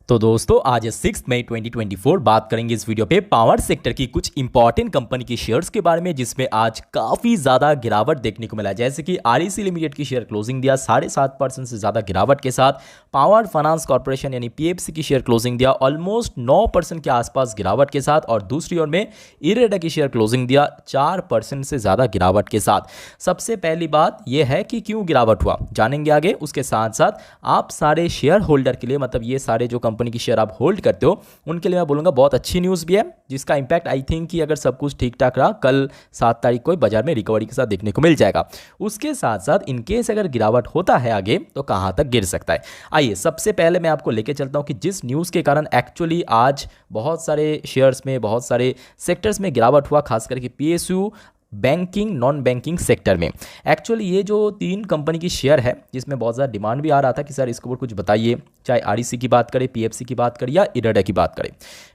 तो दोस्तों आज 6 मई 2024 बात करेंगे इस वीडियो पे पावर सेक्टर की कुछ इंपॉर्टेंट कंपनी की शेयर्स के बारे में, जिसमें आज काफ़ी ज़्यादा गिरावट देखने को मिला। जैसे कि आरईसी लिमिटेड की शेयर क्लोजिंग दिया 7.5% से ज़्यादा गिरावट के साथ। पावर फाइनेंस कॉर्पोरेशन यानी पीएफसी की शेयर क्लोजिंग दिया ऑलमोस्ट 9% के आसपास गिरावट के साथ। और दूसरी ओर में इरेडा की शेयर क्लोजिंग दिया 4% से ज़्यादा गिरावट के साथ। सबसे पहली बात यह है कि क्यों गिरावट हुआ जानेंगे आगे। उसके साथ साथ आप सारे शेयर होल्डर के लिए, मतलब ये सारे जो कंपनी की शेयर आप होल्ड करते हो उनके लिए मैं बोलूंगा बहुत अच्छी न्यूज़ भी है, जिसका इंपैक्ट आई थिंक कि अगर सब कुछ ठीक ठाक रहा कल 7 तारीख को बाजार में रिकवरी के साथ देखने को मिल जाएगा। उसके साथ साथ इनकेस अगर गिरावट होता है आगे तो कहां तक गिर सकता है। आइए सबसे पहले मैं आपको लेके चलता हूं कि जिस न्यूज़ के कारण एक्चुअली आज बहुत सारे शेयर्स में, बहुत सारे सेक्टर्स में गिरावट हुआ, खास करके PSU, banking, non banking sector में। एक्चुअली ये जो 3 कंपनी की शेयर है जिसमें बहुत ज़्यादा डिमांड भी आ रहा था कि सर इसके ऊपर कुछ बताइए, चाहे आरईसी की बात करें, पीएफसी की बात करें या इरेडा की बात करें।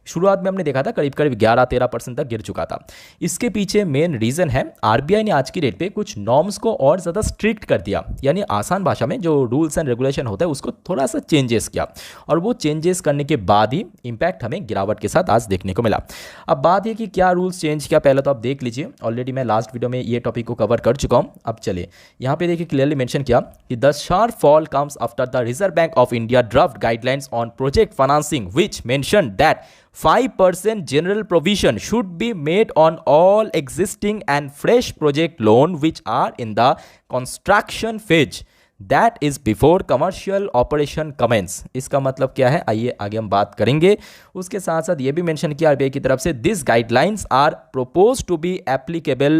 शुरुआत में हमने देखा था करीब करीब 11-13% तक गिर चुका था। इसके पीछे मेन रीज़न है आरबीआई ने आज की डेट पे कुछ नॉर्म्स को और ज़्यादा स्ट्रिक्ट कर दिया, यानी आसान भाषा में जो रूल्स एंड रेगुलेशन होता है उसको थोड़ा सा चेंजेस किया। और वो चेंजेस करने के बाद ही इंपैक्ट हमें गिरावट के साथ आज देखने को मिला। अब बात यह कि क्या रूल्स चेंज किया, पहले तो आप देख लीजिए। ऑलरेडी मैं लास्ट वीडियो में ये टॉपिक को कवर कर चुका हूं। अब चलिए यहां पे देखिए क्लियरली मेंशन किया कि the sharp fall comes after the reserve bank of India draft guidelines on project financing which mention that 5% general provision should be made on all existing and fresh project loan which are in the construction phase, that is before commercial operation commence। इसका मतलब क्या है आइए आगे हम बात करेंगे। उसके साथ साथ ये भी मेंशन किया आरबीआई की तरफ से, this guidelines are proposed to be applicable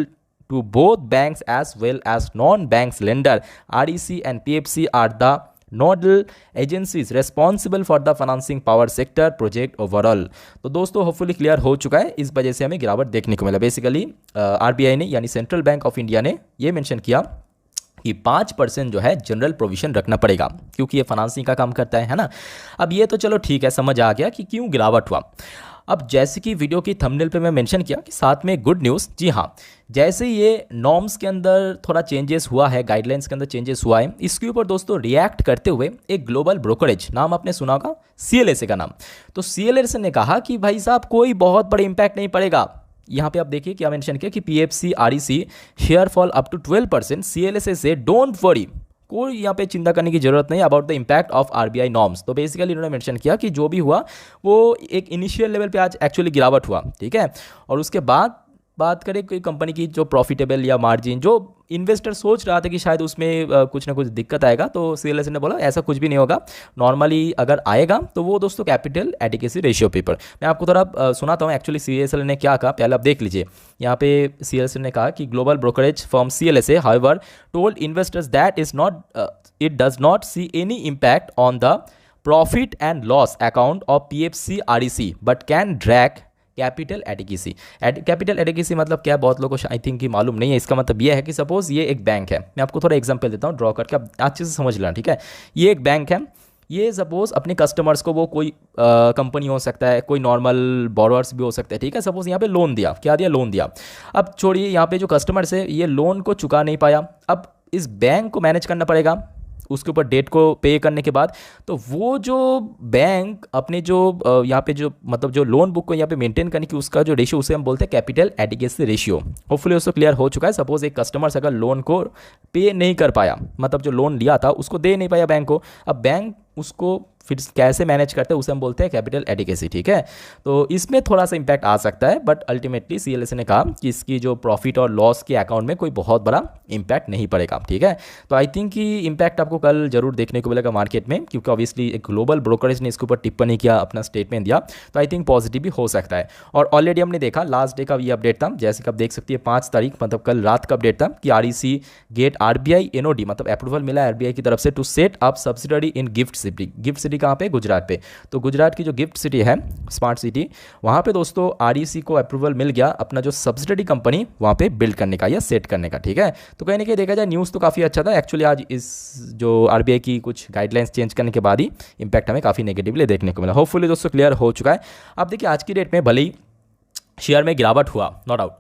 to both banks as well as non-banks lender। REC and PFC are the nodal agencies responsible for the financing power sector project overall। तो दोस्तों hopefully clear हो चुका है, इस वजह से हमें गिरावट देखने को मिला। बेसिकली आरबीआई ने यानी सेंट्रल बैंक ऑफ इंडिया ने ये मेंशन किया कि 5% जो है जनरल प्रोविजन रखना पड़ेगा, क्योंकि ये फाइनेंसिंग का काम करता है ना। अब ये तो चलो ठीक है, समझ आ गया कि क्यों गिरावट हुआ। अब जैसे कि वीडियो की थंबनेल पे मैं मेंशन किया कि साथ में गुड न्यूज़, जी हाँ, जैसे ये नॉर्म्स के अंदर थोड़ा चेंजेस हुआ है, गाइडलाइंस के अंदर चेंजेस हुआ है, इसके ऊपर दोस्तों रिएक्ट करते हुए एक ग्लोबल ब्रोकरेज, नाम आपने सुना होगा सीएलएसए का नाम, तो सीएलएसए ने कहा कि भाई साहब कोई बहुत बड़ा इंपैक्ट नहीं पड़ेगा। यहाँ पे आप देखिए क्या मेंशन किया कि PFC REC share fall up to 12%, CLSA से डोंट वरी, कोई यहाँ पे चिंता करने की जरूरत नहीं about the impact of RBI norms. तो बेसिकली इन्होंने मेंशन किया कि जो भी हुआ वो एक इनिशियल लेवल पे आज एक्चुअली गिरावट हुआ, ठीक है। और उसके बाद बात करें कोई कंपनी की जो प्रॉफिटेबल या मार्जिन जो इन्वेस्टर सोच रहा था कि शायद उसमें कुछ ना कुछ दिक्कत आएगा, तो सीएलएसए ने बोला ऐसा कुछ भी नहीं होगा। नॉर्मली अगर आएगा तो वो दोस्तों कैपिटल एडिक्वेसी रेशियो पेपर, मैं आपको थोड़ा सुनाता हूँ एक्चुअली सीएलएसए ने क्या कहा, पहले आप देख लीजिए। यहाँ पे सीएलएसए ने कहा कि global brokerage firm CLSA however told investors that it does not see any impact on the profit and loss account of PFC REC but can drag capital adequacy. Capital adequacy मतलब क्या, बहुत लोगों को I think कि मालूम नहीं है। इसका मतलब ये है कि सपोज ये एक बैंक है, मैं आपको थोड़ा एग्जांपल देता हूँ ड्रॉ करके, आप अच्छे से समझ लेना, ठीक है। ये एक बैंक है, ये सपोज अपने कस्टमर्स को, वो कोई कंपनी हो सकता है, कोई नॉर्मल बोरोअर्स भी हो सकते हैं, ठीक है। सपोज यहाँ पे लोन दिया, क्या दिया, लोन दिया। अब छोड़िए यहाँ पे जो कस्टमर्स है ये लोन को चुका नहीं पाया, अब इस बैंक को मैनेज करना पड़ेगा उसके ऊपर डेट को पे करने के बाद। तो वो जो बैंक अपने जो यहाँ पे जो मतलब जो लोन बुक को यहाँ पे मेंटेन करने की उसका जो रेशियो, उसे हम बोलते हैं कैपिटल एडिक्वेसी रेशियो। होपफुली उसको क्लियर हो चुका है। सपोज एक कस्टमर अगर लोन को पे नहीं कर पाया, मतलब जो लोन लिया था उसको दे नहीं पाया बैंक को, अब बैंक उसको फिर कैसे मैनेज करते हैं उसे हम बोलते हैं कैपिटल एडिक्वेसी, ठीक है। तो इसमें थोड़ा सा इंपैक्ट आ सकता है, बट अल्टीमेटली सीएलएसए ने कहा कि इसकी जो प्रॉफिट और लॉस के अकाउंट में कोई बहुत बड़ा इंपैक्ट नहीं पड़ेगा, ठीक है। तो आई थिंक कि इंपैक्ट आपको कल जरूर देखने को मिलेगा मार्केट में, क्योंकि ऑब्वियसली एक ग्लोबल ब्रोकरेज ने इसके ऊपर टिप्पणी किया, अपना स्टेटमेंट दिया, तो आई थिंक पॉजिटिव भी हो सकता है। और ऑलरेडी हमने देखा लास्ट डे का ये अपडेट था, जैसे कि आप देख सकते हैं 5 तारीख मतलब कल रात का अपडेट था कि आरईसी गेट आरबीआई एनओडी मतलब अप्रूवल मिला आरबीआई की तरफ से to set up subsidiary in GIFT City. GIFT City कहाँ पे, गुजरात पे। तो गुजरात की जो गिफ्ट सिटी है, स्मार्ट सिटी, वहां पे दोस्तों आरईसी को अप्रूवल मिल गया अपना जो सब्सिडरी कंपनी वहां पे बिल्ड करने का या सेट करने का, ठीक है। तो कहीं ना कहीं देखा जाए न्यूज़ तो काफ़ी अच्छा था एक्चुअली। आज इस जो आरबीआई की कुछ गाइडलाइंस चेंज करने के बाद ही इंपैक्ट हमें काफ़ी नेगेटिवली देखने को मिला। होपफुली दोस्तों क्लियर हो चुका है। अब देखिए आज की डेट में भले ही शेयर में गिरावट हुआ, नो डाउट,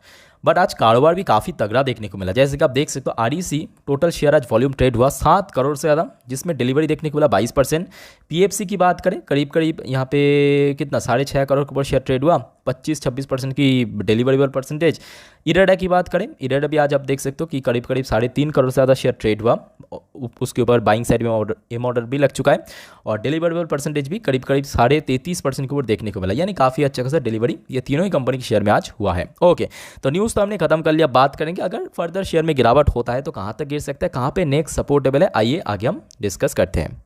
बट आज कारोबार भी काफ़ी तगड़ा देखने को मिला। जैसे कि आप देख सकते हो आरईसी टोटल शेयर आज वॉल्यूम ट्रेड हुआ 7 करोड़ से ज़्यादा, जिसमें डिलीवरी देखने को मिला 22%। पीएफसी की बात करें करीब करीब यहाँ पे कितना 6.5 करोड़ के ऊपर शेयर ट्रेड हुआ, 25-26% की डिलीवरेबल परसेंटेज। इरेडा की बात करें, इरेडा भी आज आप देख सकते हो कि करीब करीब 3.5 करोड़ से ज़्यादा शेयर ट्रेड हुआ, उसके ऊपर बाइंग साइड में ऑर्डर भी लग चुका है और डिलीवरेबल परसेंटेज भी करीब करीब 33.5% के ऊपर देखने को मिला, यानी काफ़ी अच्छा खासा डिलीवरी ये तीनों ही कंपनी के शेयर में आज हुआ है। ओके, तो न्यूज़ तो हमने खत्म कर लिया। बात करेंगे अगर फर्दर शेयर में गिरावट होता है तो कहाँ तक गिर सकता है, कहाँ पे नेक्स्ट सपोर्ट लेवल है, आइए आगे हम डिस्कस करते हैं।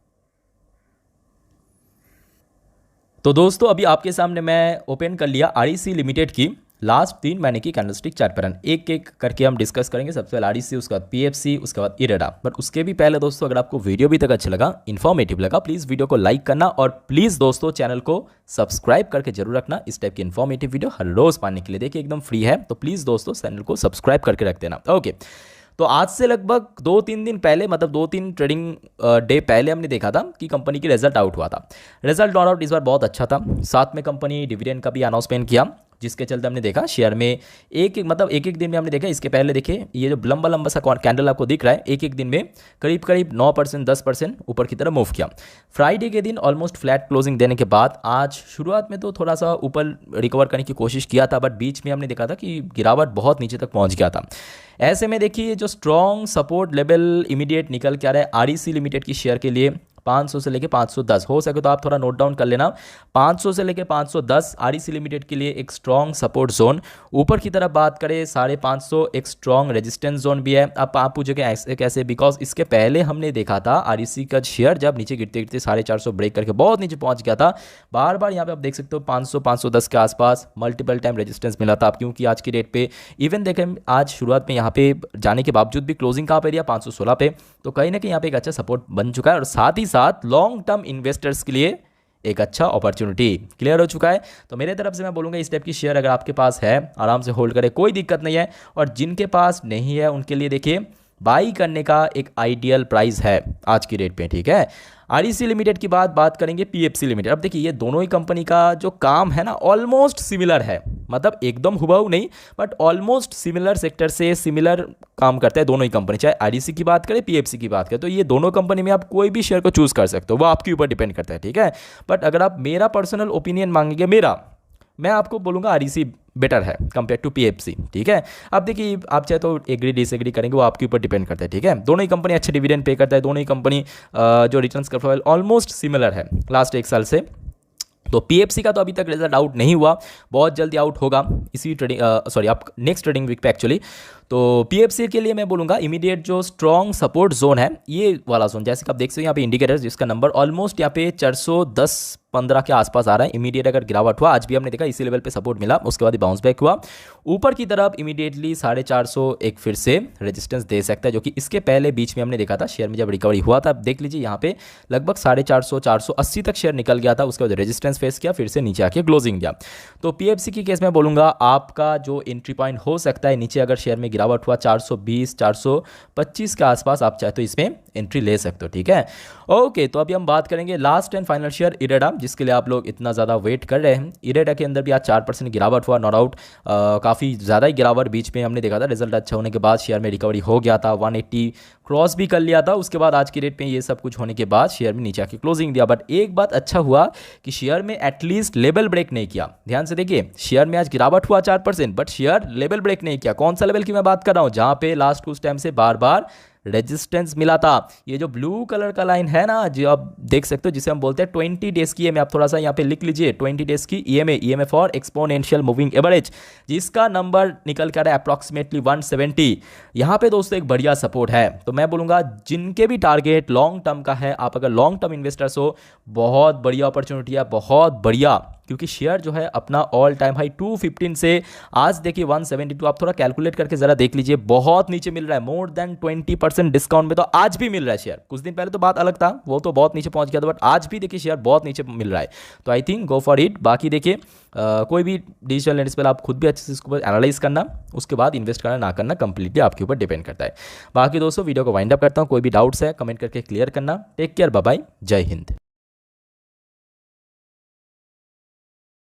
तो दोस्तों अभी आपके सामने मैं ओपन कर लिया आरईसी लिमिटेड की लास्ट 3 महीने की कैंडलस्टिक चार्ट पैटर्न, एक एक करके हम डिस्कस करेंगे। सबसे पहले आरईसी, उसके बाद पीएफसी, उसके बाद इरेडा। बट उसके भी पहले दोस्तों अगर आपको वीडियो भी तक अच्छा लगा, इन्फॉर्मेटिव लगा, प्लीज़ वीडियो को लाइक करना और प्लीज़ दोस्तों चैनल को सब्सक्राइब करके जरूर रखना। इस टाइप की इन्फॉर्मेटिव वीडियो हर रोज़ पाने के लिए देखिए एकदम फ्री है, तो प्लीज़ दोस्तों चैनल को सब्सक्राइब करके रख देना। ओके, तो आज से लगभग 2-3 दिन पहले, मतलब 2-3 ट्रेडिंग डे पहले हमने देखा था कि कंपनी की रिजल्ट आउट हुआ था। रिजल्ट नॉट आउट इस बार बहुत अच्छा था, साथ में कंपनी डिविडेंड का भी अनाउंसमेंट किया, जिसके चलते हमने देखा शेयर में एक एक दिन में हमने देखा। इसके पहले देखिए ये जो लंबा लंबा सा कैंडल आपको दिख रहा है, एक दिन में करीब करीब 9% 10% ऊपर की तरफ मूव किया। फ्राइडे के दिन ऑलमोस्ट फ्लैट क्लोजिंग देने के बाद आज शुरुआत में तो थोड़ा सा ऊपर रिकवर करने की कोशिश किया था, बट बीच में हमने देखा था कि गिरावट बहुत नीचे तक पहुंच गया था। ऐसे में देखिए जो स्ट्रॉन्ग सपोर्ट लेवल इमीडिएट निकल के आ रहा है आरईसी लिमिटेड की शेयर के लिए 500 से लेके 510, हो सके तो आप थोड़ा नोट डाउन कर लेना। 500 से लेके 510 आरईसी लिमिटेड के लिए एक स्ट्रॉन्ग सपोर्ट जोन। ऊपर की तरफ बात करें 550 एक स्ट्रॉन्ग रेजिस्टेंस जोन भी है। अब आप पूछोगे ऐसे कैसे, बिकॉज इसके पहले हमने देखा था आरईसी का शेयर जब नीचे गिरते गिरते 450 ब्रेक करके बहुत नीचे पहुंच गया था। बार बार यहाँ पे आप देख सकते हो 500-510 के आसपास मल्टीपल टाइम रेजिस्टेंस मिला था। क्योंकि आज की डेट पे इवन देखें आज शुरुआत में यहाँ पे जाने के बावजूद भी क्लोजिंग कहाँ पे दिया 516 पे, तो कहीं ना कहीं यहाँ पे एक अच्छा सपोर्ट बन चुका है और साथ ही साथ लॉन्ग टर्म इन्वेस्टर्स के लिए एक अच्छा अपॉर्चुनिटी क्लियर हो चुका है। तो मेरे तरफ से मैं बोलूँगा इस टाइप की शेयर अगर आपके पास है आराम से होल्ड करें, कोई दिक्कत नहीं है। और जिनके पास नहीं है उनके लिए देखिए बाई करने का एक आइडियल प्राइस है आज की रेट पे, ठीक है। आरईसी लिमिटेड की बात करेंगे, पीएफसी लिमिटेड। अब देखिए ये दोनों ही कंपनी का जो काम है ना ऑलमोस्ट सिमिलर है, मतलब एकदम हुबहू नहीं बट ऑलमोस्ट सिमिलर सेक्टर से सिमिलर काम करता है दोनों ही कंपनी। चाहे आरईसी की बात करें पीएफसी की बात करें, तो ये दोनों कंपनी में आप कोई भी शेयर को चूज कर सकते हो, वो आपके ऊपर डिपेंड करता है, ठीक है। बट अगर आप मेरा पर्सनल ओपिनियन मांगेंगे मैं आपको बोलूँगा आरईसी बेटर है कंपेयर टू पीएफसी, ठीक है। अब देखिए आप चाहे तो एग्री डिसएग्री करेंगे, वो आपके ऊपर डिपेंड करता है, ठीक है। दोनों ही कंपनी अच्छे डिविडेंड पे करता है, दोनों ही कंपनी जो रिटर्न्स का प्रोफाइल ऑलमोस्ट सिमिलर है लास्ट 1 साल से। तो पीएफसी का तो अभी तक रिजल्ट आउट नहीं हुआ, बहुत जल्दी आउट होगा इसी आप नेक्स्ट ट्रेडिंग वीक पे एक्चुअली। तो पीएफसी के लिए मैं बोलूँगा इमीडिएट जो स्ट्रॉन्ग सपोर्ट जोन है ये वाला जोन, जैसे कि आप देख सकते हो यहाँ पे इंडिकेटर जिसका नंबर ऑलमोस्ट यहाँ पे 410-15 के आसपास आ रहा है। इमीडिएट अगर गिरावट हुआ, आज भी हमने देखा इसी लेवल पे सपोर्ट मिला, उसके बाद बाउंस बैक हुआ ऊपर की तरफ इमीडिएटली 450 एक फिर से रेजिस्टेंस दे सकता है, जो कि इसके पहले बीच में हमने देखा था शेयर में जब रिकवरी हुआ था। देख लीजिए यहाँ पे लगभग 450-480 तक शेयर निकल गया था, उसके बाद रेजिस्टेंस फेस किया, फिर से नीचे आके क्लोजिंग दिया। तो पीएफसी की केस में बोलूँगा आपका जो एंट्री पॉइंट हो सकता है नीचे अगर शेयर में गिरावट हुआ 420-425 के आसपास, आप चाहे तो इसमें एंट्री ले सकते हो, ठीक है। ओके, तो अभी हम बात करेंगे last and final share IREDA, जिसके लिए आप लोग इतना ज़्यादा वेट कर रहे हैं। इरेडा के अंदर भी आज 4% गिरावट हुआ, नॉट आउट काफ़ी ज़्यादा ही गिरावट बीच में हमने देखा था। रिजल्ट अच्छा होने के बाद शेयर में रिकवरी हो गया था, 180 क्रॉस भी कर लिया था। उसके बाद आज की डेट पे ये सब कुछ होने के बाद शेयर में नीचे आके क्लोजिंग दिया। बट एक बात अच्छा हुआ कि शेयर में एटलीस्ट लेवल ब्रेक नहीं किया। ध्यान से देखिए शेयर में आज गिरावट हुआ 4%, बट शेयर लेवल ब्रेक नहीं किया। कौन सा लेवल की मैं बात कर रहा हूँ, जहाँ पे लास्ट कुछ टाइम से बार बार रेजिस्टेंस मिला था। ये जो ब्लू कलर का लाइन है ना, जो आप देख सकते हो, जिसे हम बोलते हैं 20 डेज की ईएमए, आप थोड़ा सा यहाँ पे लिख लीजिए 20 डेज की EMA for exponential moving average, जिसका नंबर निकल कर है अप्रॉक्सीमेटली 170। यहाँ पे दोस्तों एक बढ़िया सपोर्ट है। तो मैं बोलूँगा जिनके भी टारगेट लॉन्ग टर्म का है, आप अगर लॉन्ग टर्म इन्वेस्टर्स हो, बहुत बढ़िया अपॉर्चुनिटी है, बहुत बढ़िया। क्योंकि शेयर जो है अपना ऑल टाइम हाई 215 से आज देखिए 172, आप थोड़ा कैलकुलेट करके जरा देख लीजिए, बहुत नीचे मिल रहा है। मोर देन 20% डिस्काउंट में तो आज भी मिल रहा है शेयर। कुछ दिन पहले तो बात अलग था, वो तो बहुत नीचे पहुंच गया था, बट आज भी देखिए शेयर बहुत नीचे मिल रहा है। तो I think go for it. बाकी देखिए कोई भी डिजिटल लैंड पर आप खुद भी अच्छे से इसको एनालाइज करना, उसके बाद इन्वेस्ट करना ना करना कंप्लीटली आपके ऊपर डिपेंड करता है। बाकी दोस्तों वीडियो को वाइंड अप करता हूँ, कोई भी डाउट्स है कमेंट करके क्लियर करना। टेक केयर, बाय बाय, जय हिंद।